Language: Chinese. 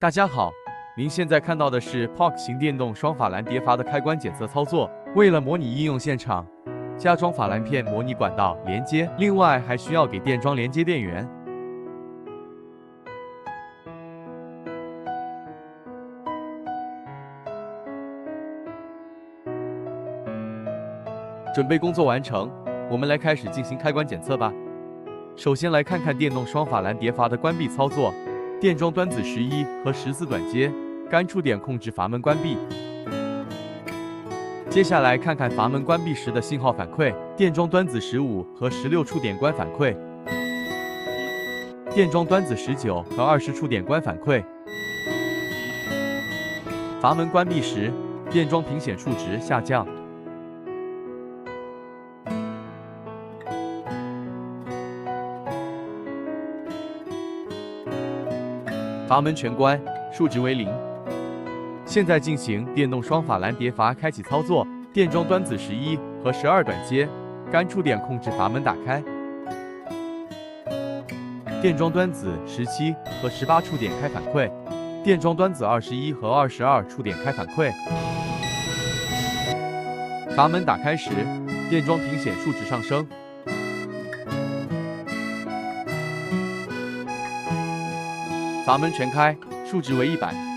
大家好，您现在看到的是 POC 型电动双法兰碟阀的开关检测操作。为了模拟应用现场，加装法兰片模拟管道连接，另外还需要给电桩连接电源。准备工作完成，我们来开始进行开关检测吧。首先来看看电动双法兰碟阀的关闭操作。电装端子11和14短接，干触点控制阀门关闭。接下来看看阀门关闭时的信号反馈，电装端子15和16触点关反馈，电装端子19和20触点关反馈。阀门关闭时，电装频显数值下降。阀门全关，数值为0。现在进行电动双法兰碟阀开启操作，电装端子11和12短接，干触点控制阀门打开。电装端子17和18触点开反馈，电装端子21和22触点开反馈。阀门打开时，电装频显数值上升。阀门全开，数值为100。